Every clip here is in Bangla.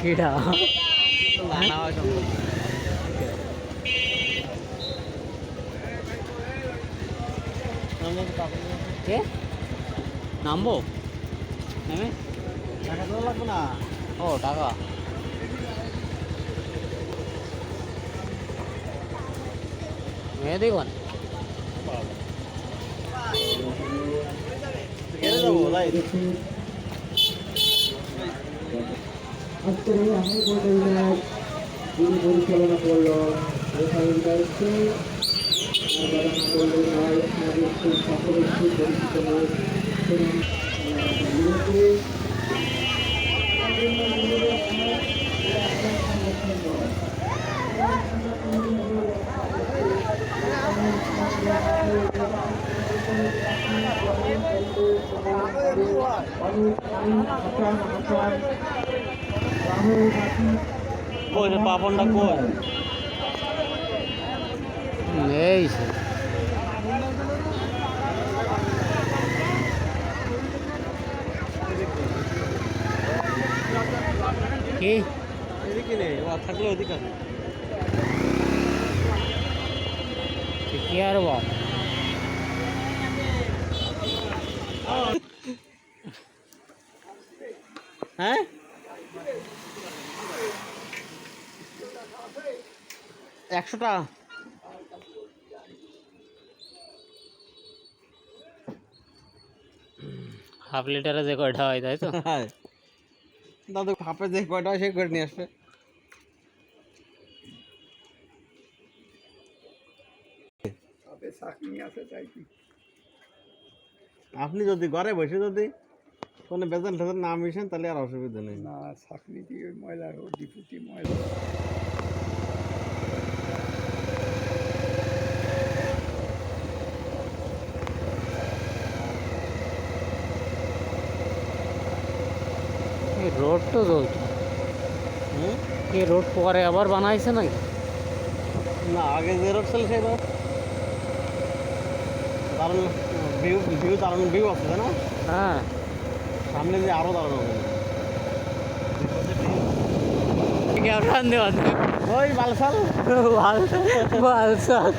কিডা কে নামবো নেমে টাকা দেওয়া লাগবে না। ও টাকা মেয়ে দেখুন গেলে যাবো তাই আজকের এই আমি পরিচালনায় যিনি পরিচালনা করলো রেফারির দায়িত্বে করলেন হয় আমাদের খুব সকলের খুব পরিচিত পাপনটা কই এই কি এদিকে নেই থাকলে ওদিকে আছে কি আর বাপ হ্যাঁ একশো টাকা হাফ লিটারে যে কয়টা হয় তাই তো দাদু হাফে যে কয়টা হয় সেই করে নিয়ে আসবে আপনি যদি ঘরে বসে যদি কোনো বেতন টেতন না মিশেন তাহলে আর অসুবিধা নেই না চাকরি দিয়ে ময়লা ডিপুটি ময়লা এই রোড তো চলছে এই রোড পরে আবার বানাইছে নাকি না আগে যে রোড ছিল সেই রোড দারুণ ভিউ দারুণ ভিউ আছে তাই না হ্যাঁ সামনে যে আরও দারুণ হবে কেমন দেওয়া ওই বালসাল বালসাল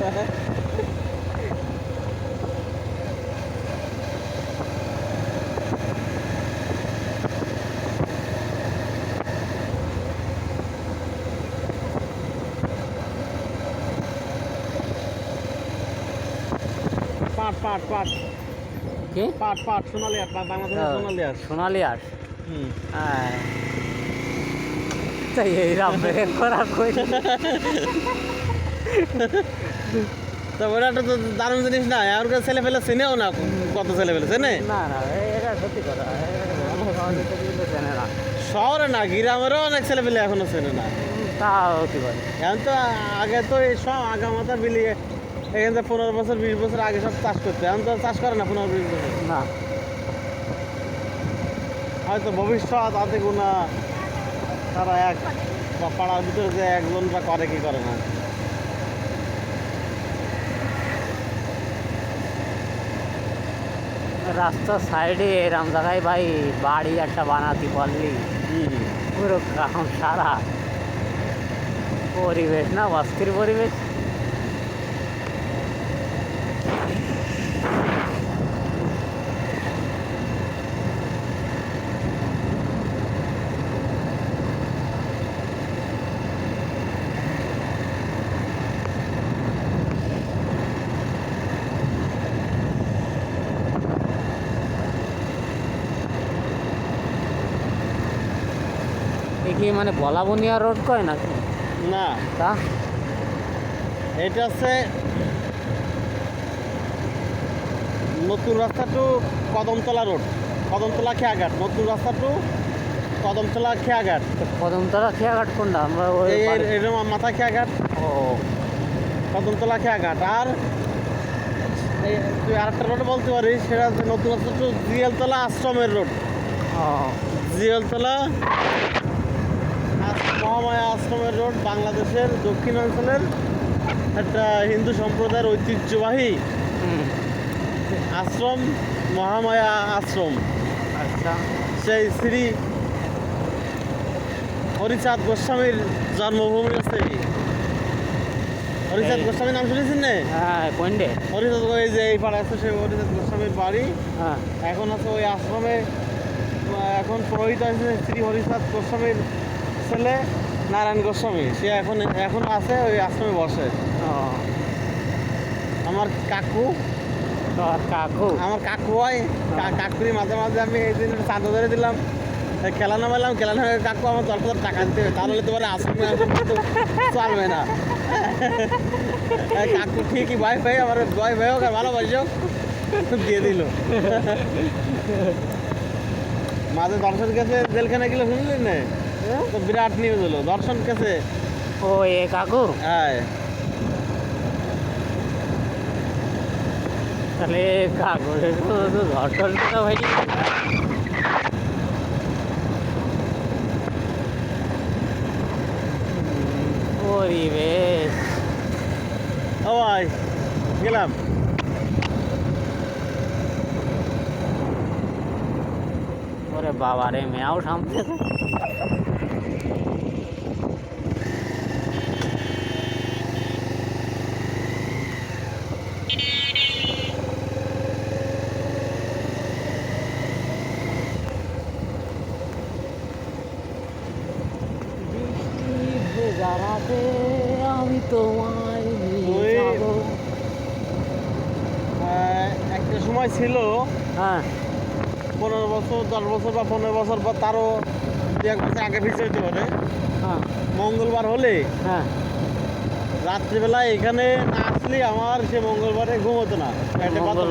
পাট পাট পাট কি পাট পাট সোনালি আট বাংলাদেশের সোনালি আট সোনালি আট হুম হ্যাঁ তাই এই রামের করা কই তা ওটা তো দারুণ জিনিস না আর ছেলে ফেলে চেনেও না কত ছেলে ফেলে চেনে না না এটা সত্যি কথা চেনে না শহরে না গ্রামেরও অনেক ছেলে পেলে এখনো চেনে না তা হতে পারে এখন তো আগে তো এই সব আগামাতা বিলিয়ে এখান থেকে 15 বছর 20 বছর আগে সব চাষ করতে এখন তো চাষ করে না 15-20 বছর না হয়তো ভবিষ্যৎ আতে গুণা তারা এক বা পাড়ার ভিতরে যে একজন বা করে কি করে না রাস্তার সাইডে এরম জায়গায় ভাই বাড়ি একটা বানাতে পারলি পুরো গ্রাম সারা পরিবেশ না অস্থির পরিবেশ কি মানে বলাবনিয়া রোড কয় নাকি না তা এটা হচ্ছে নতুন রাস্তা টু কদমতলা রোড কদমতলা খেয়াঘাট নতুন রাস্তা টু কদমতলা খেয়াঘাট কদমতলা খেয়াঘাট কোনটা আমরা ওই এরকম মাথা খেয়াঘাট ও কদমতলা খেয়াঘাট আর এই তুই আরেকটা রোড বলতে পারিস সেটা হচ্ছে নতুন রাস্তা টু জিয়ালতলা আশ্রমের রোড জিয়ালতলা মহামায়া আশ্রমের রোড বাংলাদেশের দক্ষিণাঞ্চলের একটা হিন্দু সম্প্রদায়ের ঐতিহ্যবাহী আশ্রম মহামায়া আশ্রম আচ্ছা আচ্ছা সেই শ্রী হরিচাঁদ গোস্বামীর জন্মভূমি আছে। হরিচাঁদ এই- গোস্বামীর নাম শুনেছেন না? হ্যাঁ কোনটে? হরিচাঁদ এই যে এই পাড়া আছে সেই হরিচাঁদ গোস্বামীর বাড়ি। হ্যাঁ এখন আছে ওই আশ্রমে, এখন পুরোহিত আছে শ্রী হরিচাঁদ গোস্বামীর ছেলে নারায়ণ গোস্বামী, সে এখন আছে ওই আশ্রমে বসে। ও আমার কাকু, তোর কাকু? আমার কাকু হয়। কাকুরি মাঝে মাঝে আমি এই দিন চাঁদা ধরে দিলাম, খেলা নামালাম, খেলা নামে কাকু আমার 10,000 টাকা দিতে হবে, তাহলে তোমার আশ্রমে কিন্তু চলবে না। কাকু ঠিকই ভাই ভাই আমার ভাই ভাই হোক আর ভালোবাসি হোক দিয়ে দিল। মাঝে দর্শন কাছে জেলখানে গেলে শুনলেন না, তো বিরাট নিউজ হলো দর্শন কাছে। ও এ কাকু? হ্যাঁ তাহলে কাকু ঘটন তো ভাই। পরিবেশ ও ভাই গেলাম। ওরে বাবা রে, মেয়াও সামনে। যারাতে আমি তোমায় নিয়ে ওই- যাবো। একটা সময় ছিল হ্যাঁ 15 বছর 10 বছর বা 15 বছর বা তারও 1 বছর আগে পিছিয়ে হতে পারে, হ্যাঁ মঙ্গলবার হলে হ্যাঁ রাত্রিবেলায় এখানে না আসলে আমার সে মঙ্গলবারে ঘুম হতো না। পেটে মঙ্গল পাথর।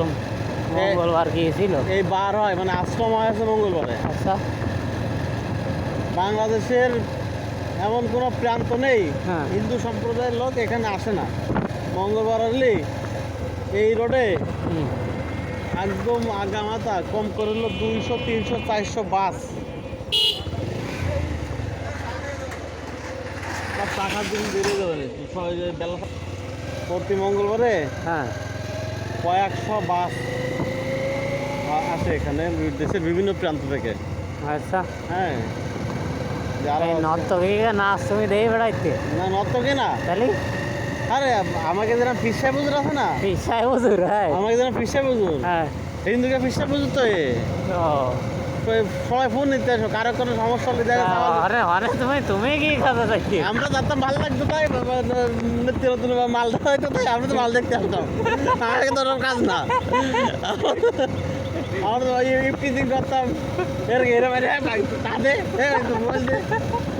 মঙ্গলবার গিয়েছিল। এই বার হয় মানে আশ্রম হয় আছে মঙ্গলবারে। আচ্ছা বাংলাদেশের এমন কোনো প্রান্ত নেই হ্যাঁ। হিন্দু সম্প্রদায়ের লোক এখানে আসে না। মঙ্গলবার হলে এই রোডে হুম। একদম আগামাতা কম করে হলো 200 300 400 বাস। আর টাকার দিন বেড়ে যাবে সবাই যে বেলা প্রতি মঙ্গলবারে হ্যাঁ কয়েকশো বাস আসে এখানে দেশের বিভিন্ন প্রান্ত থেকে। আচ্ছা হ্যাঁ যারা এই নর্তকীকে নাচ তুমি দেখে বেড়াইতে না নর্তকী না, তাহলে আরে আমাকে যেন পিসা বুজুর আছে না, পেশায় বুঝুর। হ্যাঁ আমাকে যেন পিসা বুজুর, হ্যাঁ হিন্দুকে পিসা বুজুর তো এ। ও তো সবাই ফোন নিতে আসো, কারো কোনো সমস্যা হলে দেখা আরে আরে তুমি কি খাতা থাকি? আমরা যাতাম ভালো লাগতো তাই নিত্য নতুন মাল দেওয়া হয়তো তাই আমরা তো মাল দেখতে আসতাম। আমাকে তো ওরকম কাজ না, আমরা তো ইফটিজিং করতাম এরকম তাদের বলতে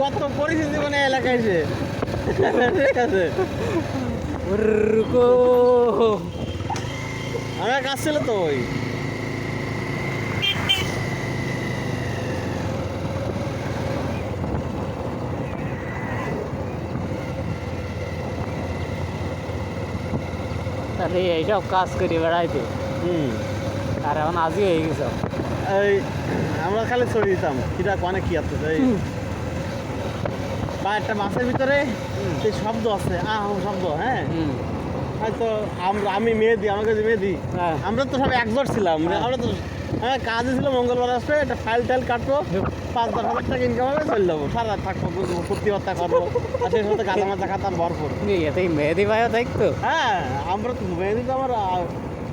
কত পরিস্থিতি মানে এলাকায় এসে। ঠিক আছে রুকো আমার কাজ ছিল তো ওই তাহলে এইসব কাজ করে বেড়াইতে। হুম আর এখন আজই হয়ে গেছ। এই আমরা খালি ছড়িয়ে দিতাম কিরা অনেক কি আছে এই বা একটা মাছের ভিতরে সেই শব্দ আছে শব্দ। হ্যাঁ হুম হয়তো আমি মেহেদি, আমাকে যে মেহেদি, হ্যাঁ আমরা তো সব একজোট ছিলাম। হ্যাঁ। আমরা তো হ্যাঁ কাজে ছিল মঙ্গলবার আসবে একটা ফাইল টাইল কাটবো, 5-10 হাজার টাকা ইনকাম হবে, চলে যাবো, সারা রাত থাকবো, ফুর্তিবার্তা করবো, আর সেই সাথে গাঁদা মাজা খাতাম ভরপুর। এতেই মেহেদি ভাইও দেখতো। হ্যাঁ আমরা তো মেহেদি তো আমার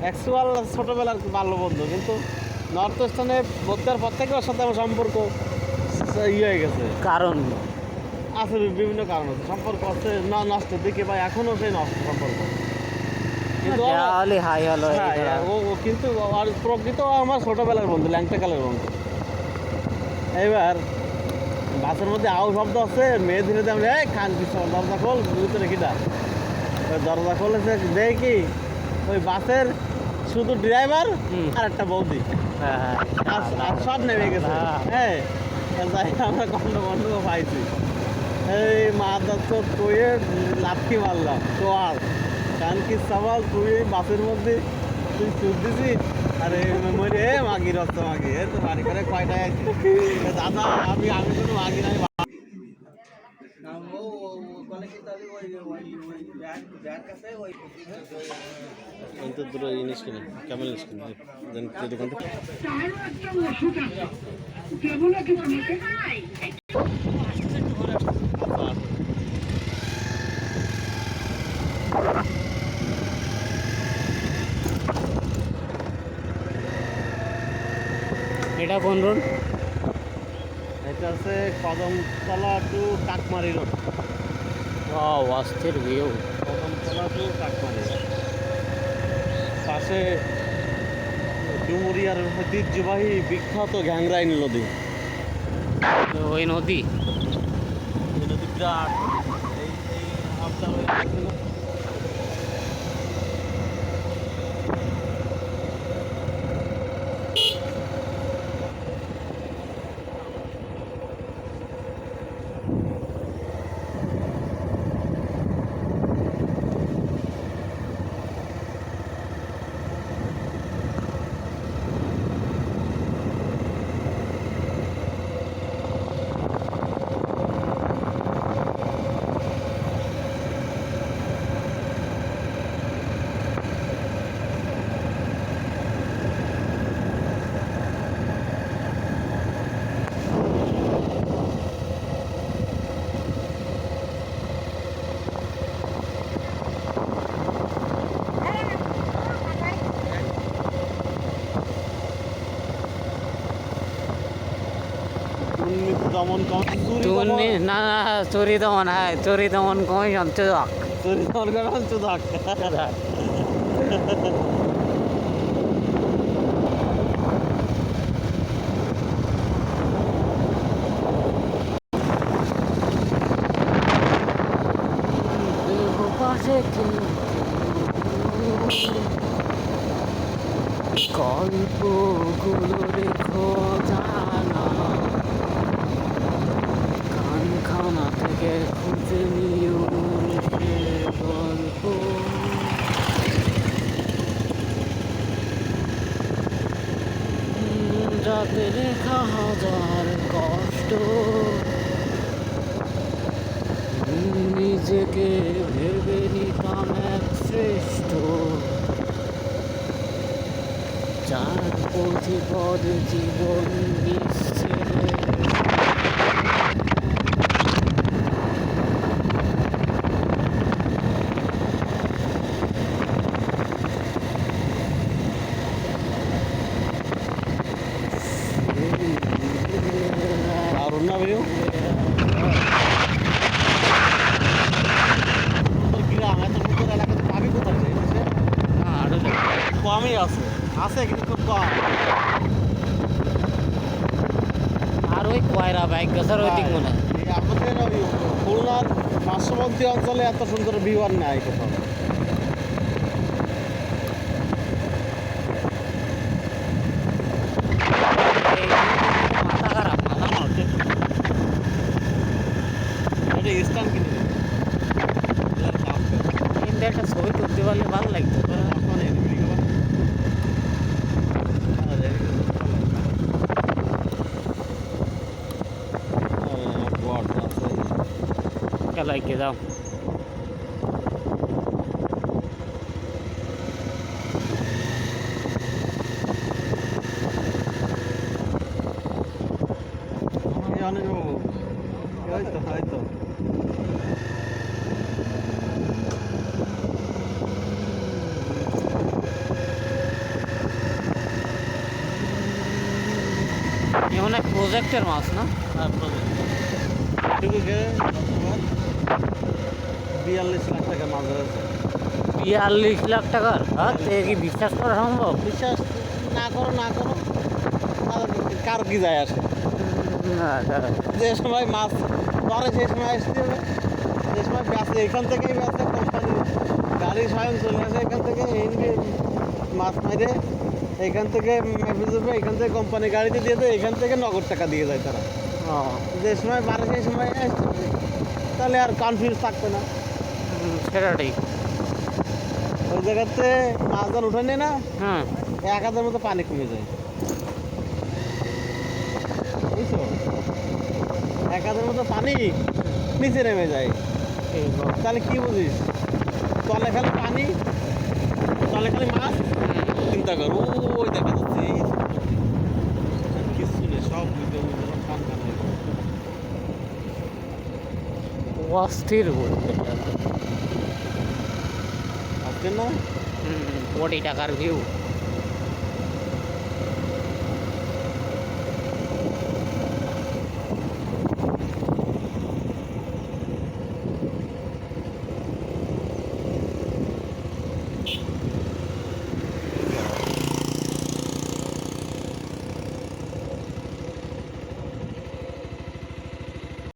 অ্যাকচুয়াল ছোটোবেলার বাল্য বন্ধু, কিন্তু নর্থ ইস্টার্নে ভর্তি হওয়ার পর থেকে ওর সাথে আমার সম্পর্ক ইয়ে হয়ে গেছে। কারণ আছে বিভিন্ন কারণ আছে, সম্পর্ক আছে নষ্ট দিকে বা এখনও সেই নষ্ট সম্পর্ক। কিন্তু তাহলে হাই হলো হ্যাঁ ও কিন্তু আর প্রকৃত আমার ছোটোবেলার বন্ধু, ল্যাংটাকালের বন্ধু। এবার বাসের মধ্যে আউ শব্দ আছে, মেয়ে ধীরে আমি এই খান কি দরজা খোল ভিতরে কিটা, ওই দরজা খোলেছে দেয় কি ওই বাসের শুধু ড্রাইভার আর একটা বৌদি, হ্যাঁ আর সব নেমে গেছে। হ্যাঁ যাই আমরা কন্ড পাইছি, এই মা দত্ত তুই লাথি মারলাম তো আর কারণ কি সবাল তুই এই বাসের মধ্যে তুই চুপ দিছিস। আরে মরে মাগি রক্ত মাগি তো বাড়ি করে কয়টায় আছে দাদা, আমি কোনো মাগি নাই। অন্তত দুটো জিনিস কিনে কেমন জিনিস কিনে দেন দোকান থেকে তারও একটা ওষুধ আছে যেগুলো কিছু নিতে এটা কোন রোড? এটা আছে Kadamtala two Kakmari road. Wow, অস্থির ভিউ। কদমতলা টু কাকমারি পাশে ডুমুরিয়ার ঐতিহ্যবাহী বিখ্যাত ঘ্যাংরাইন নদী। ওই নদী। এই নদী বিরাট, এই এই আপনার ওই দুর্নীতি দমন কমিশন না না, চুরি দমন, হ্যাঁ চুরি দমন কমিশন চুদাক। চুরি দমন কমিশন চুদাক। পাশে গল্পগুলো রেখো জানা, কানখানা থেকে খুঁজে নিও সে গল্প। রাতে লেখা হাজার কষ্ট, নিজেকে ভেবে নিতাম এক শ্রেষ্ঠ, যার প্রতিপদ জীবন বিচ্ছেদে। দারুণ না ভিউ? গ্রাম এত সুন্দর এলাকাতে পাবি কোথায় এই দেশে? কমই আছে, আছে কিন্তু খুব কম। আর ওই কয়রা বাইক গাছার ওই দিক মনে হয়। এই আমাদের ওই খুলনার পার্শ্ববর্তী অঞ্চলে এত সুন্দর ভিউ আর নাই কোথাও। মাথা খারাপ, মাথা নষ্ট। এটা স্ট্যান্ড কিনে দিন। কিন্তু একটা ছবি তুলতে পারলে ভালো লাগতো। খেলায় কে যাও। অনেক হয়তো হয়তো এমন এক প্রজেক্টের মাছ না? এটুকুকে 42 লাখ টাকা মাছ ধরেছে। 42 লাখ টাকার? হ্যাঁ, তো এ কি বিশ্বাস করা সম্ভব? বিশ্বাস না করো না করো, কার কি যায় আসে? যে সময় মাছ ধরে সেই সময় আসতে হবে, যে সময় বেঁচে এখান থেকেই বেঁচে, কোম্পানি গাড়ি স্বয়ং চলে আসে এখান থেকে মাছ মারে, এখান থেকে মেপে দেবে, এখান থেকে কোম্পানি গাড়িতে দিয়ে দেবে, এখান থেকে নগদ টাকা দিয়ে যায় তারা। যে সময় পারে সেই সময় আসতে হবে, তাহলে আর কনফিউজ থাকবে না। সেটা ঠিক। ওই জায়গাতে মাছ ধর উঠে নেয় না, হ্যাঁ, 1000 মতো পানি কমে যায়, বুঝছো? 1000 মতো পানি নিচে নেমে যায়। এই গো- তাহলে কি বুঝিস? তলে খালি পানি, তলে খালি মাছ। চিন্তা কর, ওই দেখা যাচ্ছে এই কিছু নেই, সব বুঝতে বুঝতে সব খান খান হয়ে গেছে। অস্থির বলতে আজকে না কোটি টাকার ভিউ